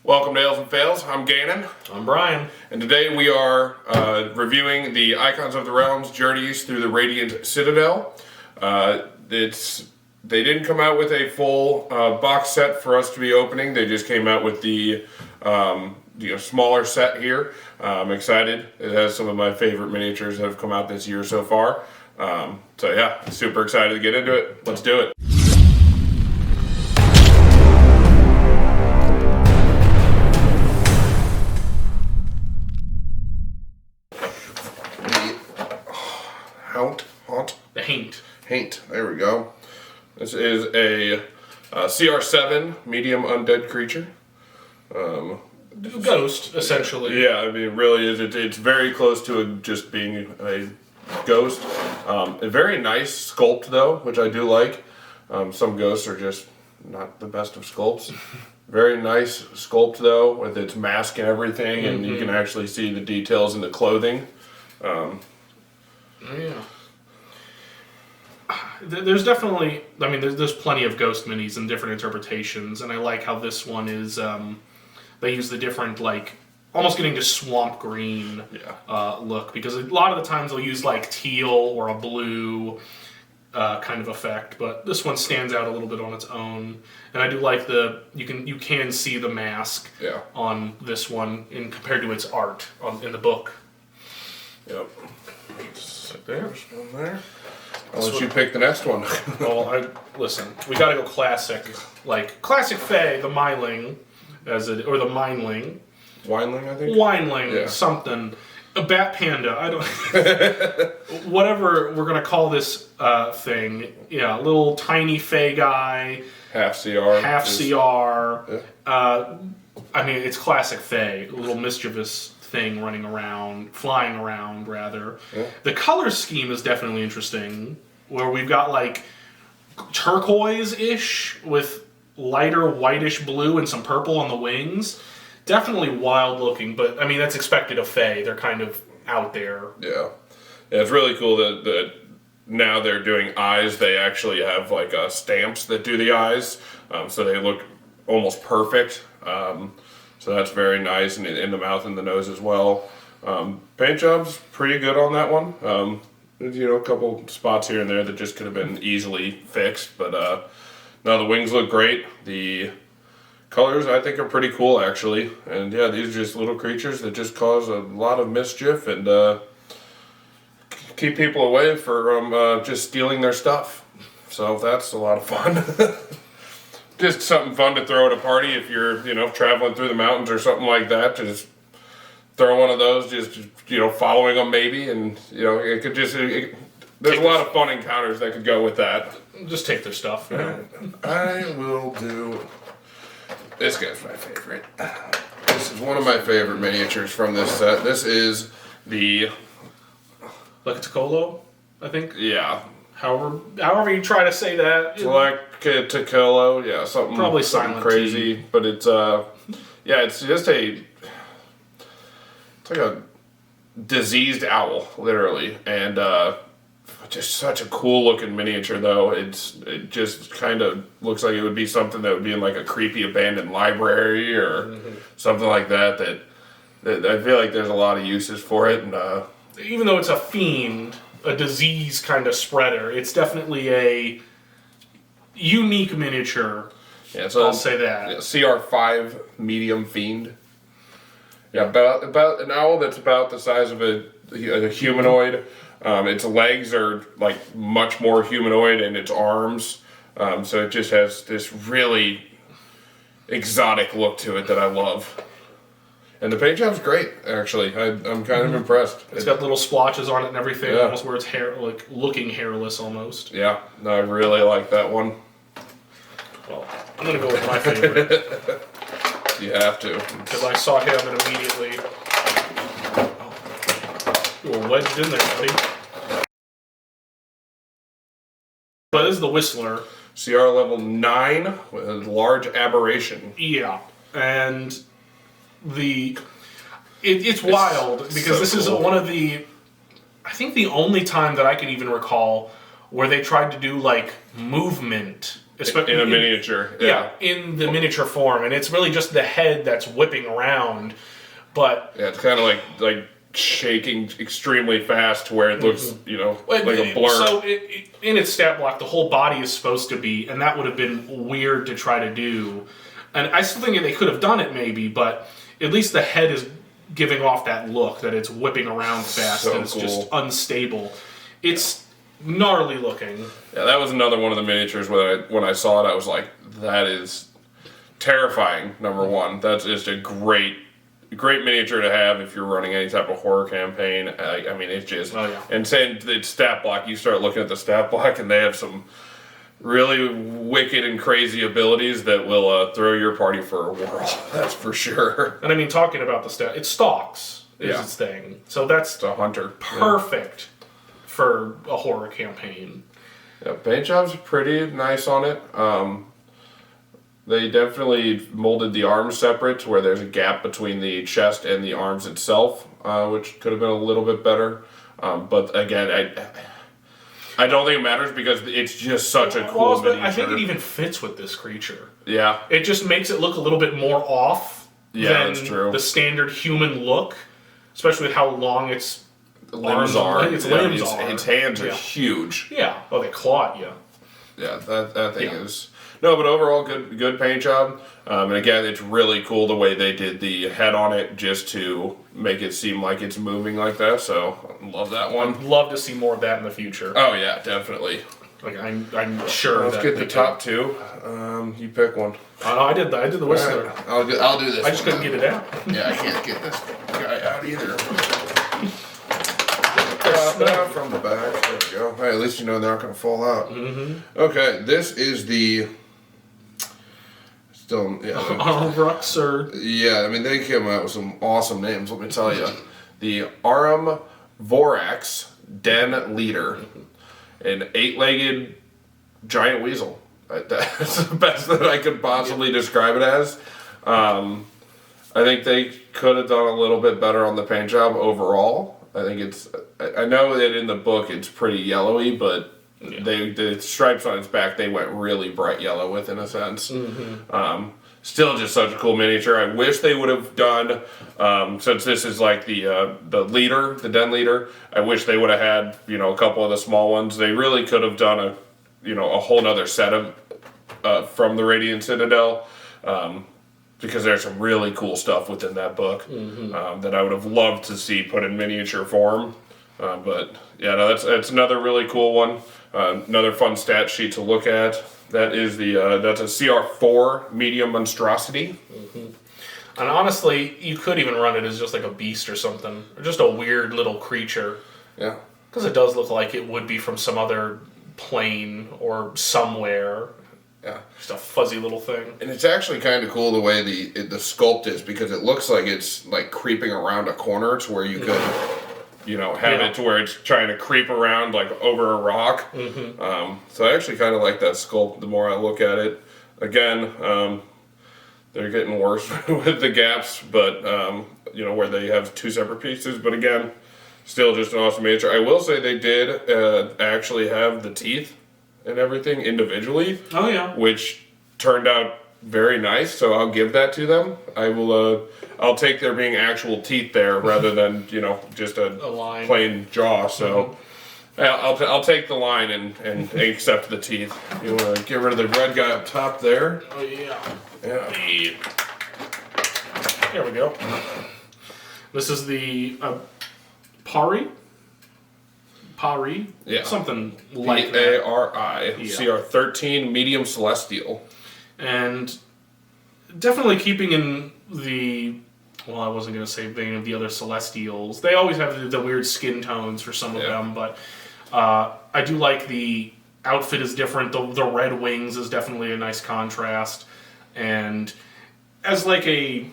Welcome to Ales and Fails. I'm Gannon. I'm Brian. And today we are reviewing the Icons of the Realms journeys through the Radiant Citadel. They didn't come out with a full box set for us to be opening. They just came out with the smaller set here. I'm excited. It has some of my favorite miniatures that have come out this year so far. So yeah, super excited to get into it. Let's do it. Haint. There we go. This is a CR7 medium undead creature. Ghost, essentially. Yeah, I mean, it really is. It's very close to just being a ghost. A very nice sculpt, though, which I do like. Some ghosts are just not the best of sculpts. Very nice sculpt, though, with its mask and everything, and you can actually see the details in the clothing. Yeah. There's definitely, there's plenty of ghost minis and different interpretations, and I like how this one is, they use the different, almost getting to swamp green look, because a lot of the times they'll use, teal or a blue kind of effect, but this one stands out a little bit on its own, and I do like you can see the mask on this one compared to its art in the book. Yep. Sit there. One there. I'll let you pick the next one. Well, listen, we gotta go classic. Classic Fae, the Myling, or the Mineling. Wynling, I think? Wynling, something. A Bat Panda, I don't... whatever we're gonna call this thing. Yeah, a little tiny Fae guy. Half CR. CR. Yeah. It's classic Fae. A little mischievous thing flying around rather. Yeah. The color scheme is definitely interesting, where we've got turquoise-ish with lighter whitish blue and some purple on the wings. Definitely wild looking, but that's expected of Fae. They're kind of out there. Yeah, it's really cool that now they're doing eyes. They actually have stamps that do the eyes, so they look almost perfect. So that's very nice, and in the mouth and the nose as well. Paint job's pretty good on that one. A couple spots here and there that just could have been easily fixed, but no, the wings look great. The colors I think are pretty cool actually, and yeah, these are just little creatures that just cause a lot of mischief and keep people away from just stealing their stuff. So that's a lot of fun. Just something fun to throw at a party if you're, traveling through the mountains or something like that. To just throw one of those, following them maybe, and it could just. There's a lot of fun encounters that could go with that. Just take their stuff. I will do. This guy's my favorite. This is one of my favorite miniatures from this set. This is the Tlacatecolo, I think. Yeah. However you try to say that. Tlacatecolo, something probably something crazy, but it's it's just it's like a diseased owl, literally, and just such a cool looking miniature. Though it just kind of looks like it would be something that would be in a creepy abandoned library or something like that. That I feel like there's a lot of uses for it, and even though it's a fiend. A disease kind of spreader. It's definitely a unique miniature. Yeah, so I'll say that. CR5 medium fiend. Yeah, about an owl that's about the size of a humanoid. Its legs are much more humanoid, and its arms. So it just has this really exotic look to it that I love. And the paint job's great, actually. I'm kind of impressed. It's got little splotches on it and everything, almost where it's looking hairless almost. Yeah, no, I really like that one. Well, I'm going to go with my favorite. You have to. Because I saw him and immediately... You were wedged in there, buddy. But this is the Whistler. CR level 9 with a large aberration. Yeah, and... It's wild because so this is one of the I think the only time that I can even recall where they tried to do movement in a miniature. Yeah, in the miniature form, and it's really just the head that's whipping around. But yeah, it's kind of like shaking extremely fast, to where it looks, like a blur. So in its stat block, the whole body is supposed to be, and that would have been weird to try to do. And I still think they could have done it maybe, but at least the head is giving off that look that it's whipping around fast and it's just unstable. It's gnarly looking. Yeah, that was another one of the miniatures when I saw it, I was like, that is terrifying. Number one, that's just a great miniature to have if you're running any type of horror campaign. I mean, it's just and saying it's stat block. You start looking at the stat block, and they have some really wicked and crazy abilities that will throw your party for a whirl. That's for sure. And I mean, talking about the stat, it stalks is its thing. So that's a hunter. Perfect for a horror campaign. Yeah, paint job's pretty nice on it. They definitely molded the arms separate to where there's a gap between the chest and the arms itself, which could have been a little bit better. But again, I don't think it matters because it's just such a cool miniature. I think it even fits with this creature. Yeah. It just makes it look a little bit more off than that's true. The standard human look, especially with how long its limbs are. Its hands are huge. Yeah. Oh, they claw at you. Yeah, that thing is... No, but overall, good paint job. And again, it's really cool the way they did the head on it just to make it seem like it's moving like that. So, I love that one. I'd love to see more of that in the future. Oh, yeah, definitely. Like, I'm sure Let's get the top two. You pick one. I did the Whistler. Right. I'll do this. I just couldn't get it out. Yeah, I can't get this guy out either. Drop it out from the back. There we go. Hey, at least you know they're not going to fall out. Mm-hmm. Okay, this is the... Aurumvorax or... Yeah, I mean, they came out with some awesome names, let me tell you. The Aurumvorax Den Leader. An 8-legged giant weasel. That's the best that I could possibly describe it as. I think they could have done a little bit better on the paint job overall. I think it's... I know that in the book it's pretty yellowy, but... Yeah. The stripes on its back, they went really bright yellow with, in a sense. Mm-hmm. Still just such a cool miniature. I wish they would have done, since this is like the leader, the den leader, I wish they would have had, a couple of the small ones. They really could have done a whole nother set of from the Radiant Citadel, because there's some really cool stuff within that book that I would have loved to see put in miniature form. But yeah, no, that's another really cool one. Another fun stat sheet to look at. That is that's a CR4 medium monstrosity. Mm-hmm. And honestly, you could even run it as just like a beast or something, or just a weird little creature. Yeah, because it does look like it would be from some other plane or somewhere. Yeah, just a fuzzy little thing. And it's actually kind of cool the way the sculpt is, because it looks like it's like creeping around a corner to where you could. Have it to where it's trying to creep around like over a rock. Mm-hmm. So I actually kind of like that sculpt the more I look at it. Again, they're getting worse with the gaps, but, where they have two separate pieces. But again, still just an awesome miniature. I will say they did actually have the teeth and everything individually. Oh, yeah. Which turned out very nice, so I'll give that to them. I'll take there being actual teeth there rather than just a line. Plain jaw. So I'll take the line and accept the teeth. You want to get rid of the red guy up top there? Oh yeah. Yeah. There we go. This is the Pari. Yeah. Something like that. Pari. CR13 medium celestial. And definitely keeping in the, well, I wasn't going to say vein of the other Celestials. They always have the weird skin tones for some of them, but I do like the outfit is different. The red wings is definitely a nice contrast. And as like a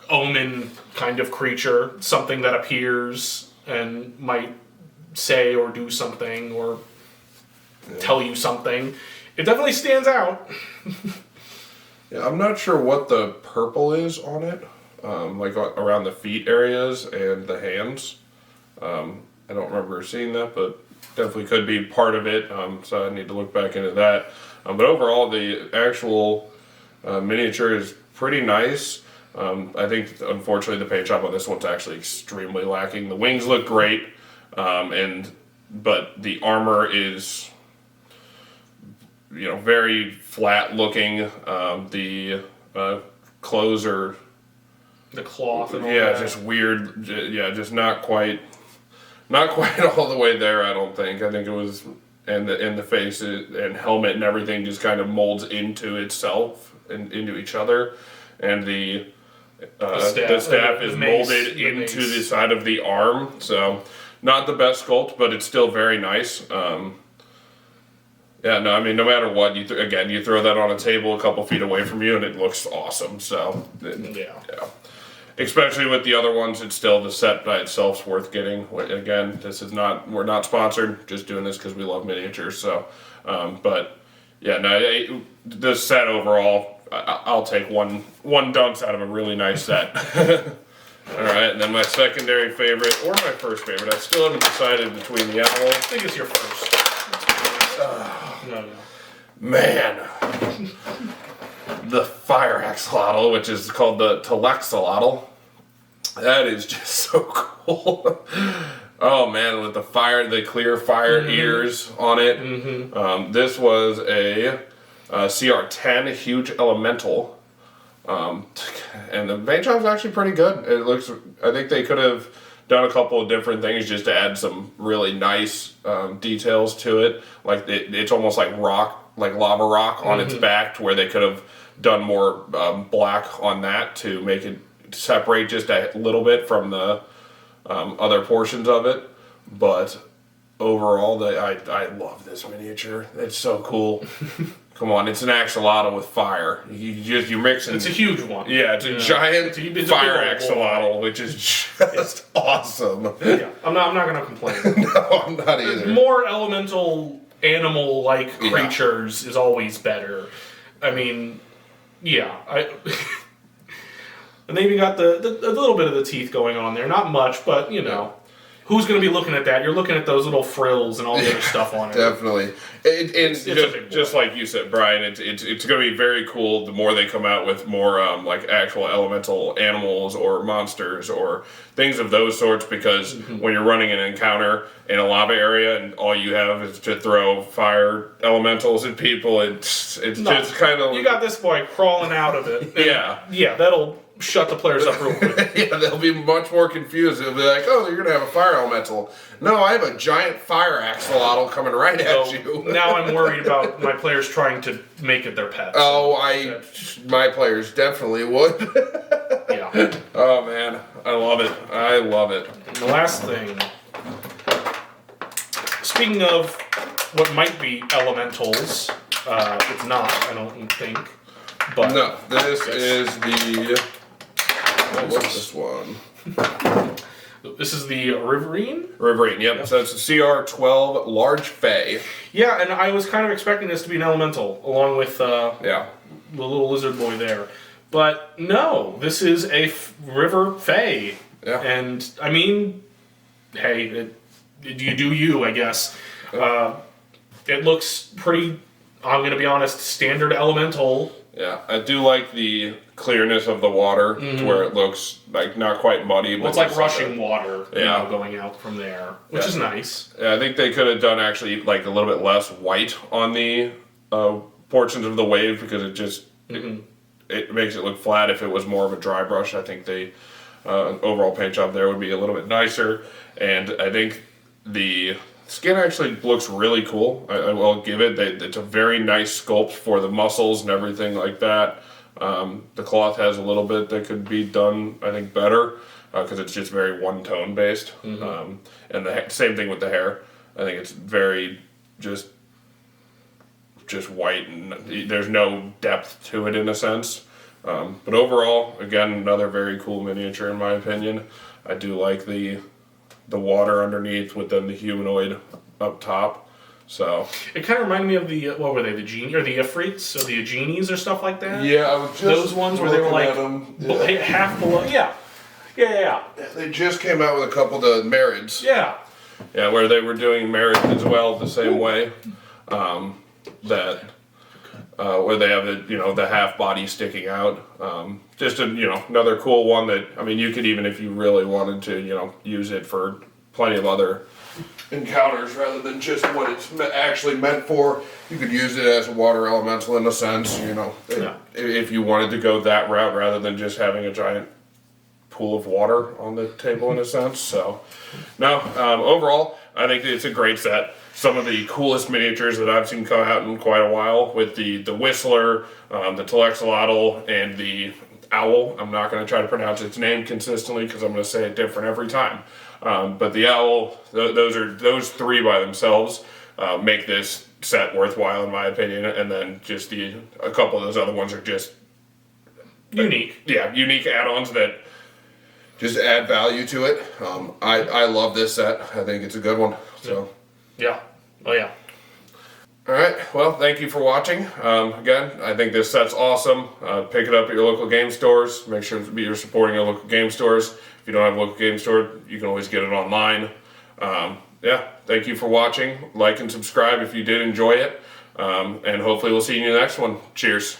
omen kind of creature, something that appears and might say or do something or tell you something, it definitely stands out. Yeah, I'm not sure what the purple is on it, like around the feet areas and the hands. I don't remember seeing that, but definitely could be part of it, so I need to look back into that. But overall, the actual miniature is pretty nice. I think, unfortunately, the paint job on this one's actually extremely lacking. The wings look great, but the armor is, very flat looking. The clothes are, the cloth and all yeah, that. just weird. Just not quite all the way there. I don't think. I think it was, and the face and helmet and everything just kind of molds into itself and into each other, and the staff is molded into the side of the arm. So, not the best sculpt, but it's still very nice. Yeah, no, I mean, no matter what, you throw that on a table a couple feet away from you, and it looks awesome. So, yeah. Especially with the other ones, it's still, the set by itself's worth getting. Again, we're not sponsored, just doing this because we love miniatures. So, but yeah, no, the set overall, I'll take one dunce out of a really nice set. All right, and then my secondary favorite, or my first favorite, I still haven't decided between the owl. I think it's your first. No. Man. The fire axolotl, which is called the Tlexolotl. That is just so cool. Oh man, with the clear fire ears on it. This was a CR10, a huge elemental. And the paint job's actually pretty good. I think they could have done a couple of different things just to add some really nice details to it. Like it's almost like lava rock on its back, to where they could have done more black on that to make it separate just a little bit from the other portions of it. But overall, I love this miniature. It's so cool. Come on, it's an axolotl with fire. You mix it. It's a huge one. Yeah, it's a giant fire axolotl, which is just awesome. Yeah, I'm not gonna complain. No, I'm not either. More elemental animal-like creatures is always better. I mean, yeah, and they even got a little bit of the teeth going on there. Not much, but who's going to be looking at that? You're looking at those little frills and all the other stuff on it. Definitely. It's just like you said, Brian, it's going to be very cool the more they come out with more like actual elemental animals or monsters or things of those sorts, because when you're running an encounter in a lava area and all you have is to throw fire elementals at people, it's just kind of... You got this boy crawling out of it. Yeah, that'll shut the players up real quick. Yeah, they'll be much more confused. They'll be like, oh, you're going to have a fire elemental. No, I have a giant fire axolotl coming right at you. Now I'm worried about my players trying to make it their pets. Oh, my players definitely would. Yeah. Oh, man. I love it. And the last thing, speaking of what might be elementals, it's not, I don't think. But no, this is the... What's this one? This is the Riverine? Riverine, yep. So it's a CR12 Large Fae. Yeah, and I was kind of expecting this to be an elemental, along with the little lizard boy there. But no, this is a river fae. Yeah. And, I mean, hey, you do you, I guess. It looks pretty, I'm going to be honest, standard elemental. Yeah, I do like the clearness of the water, to where it looks like not quite muddy. But it's like rushing water going out from there, which is nice. Yeah, I think they could have done actually like a little bit less white on the portions of the wave, because it just it makes it look flat. If it was more of a dry brush, I think the overall paint job there would be a little bit nicer. And I think the skin actually looks really cool. I will give it. It's a very nice sculpt for the muscles and everything like that. The cloth has a little bit that could be done, I think, better, because it's just very one-tone based. And the same thing with the hair. I think it's very just white, and there's no depth to it in a sense. But overall, again, another very cool miniature in my opinion. I do like the water underneath with then the humanoid up top. So it kind of reminded me of the what were they, the genie or the Ifrits or the genies or stuff like that. Yeah, I was just those ones where they were like half below. Yeah. They just came out with a couple of the Marids. Yeah, where they were doing Marid as well the same way. That where they have the half body sticking out. Just another cool one that, I mean, you could even, if you really wanted to, use it for plenty of other encounters rather than just what it's actually meant for. You could use it as a water elemental in a sense, if you wanted to go that route rather than just having a giant pool of water on the table in a sense. So, no, overall, I think it's a great set. Some of the coolest miniatures that I've seen come out in quite a while, with the Whistler, the Tlexolotl, and the Owl. I'm not going to try to pronounce its name consistently because I'm going to say it different every time. But the Owl, those three by themselves make this set worthwhile in my opinion, and then just a couple of those other ones are just unique. Unique add-ons that just add value to it. I love this set. I think it's a good one. So. Yeah. Oh, yeah. All right. Well, thank you for watching. Again, I think this set's awesome. Pick it up at your local game stores. Make sure you're supporting your local game stores. If you don't have a local game store, you can always get it online. Thank you for watching. Like and subscribe if you did enjoy it. And hopefully we'll see you in the next one. Cheers.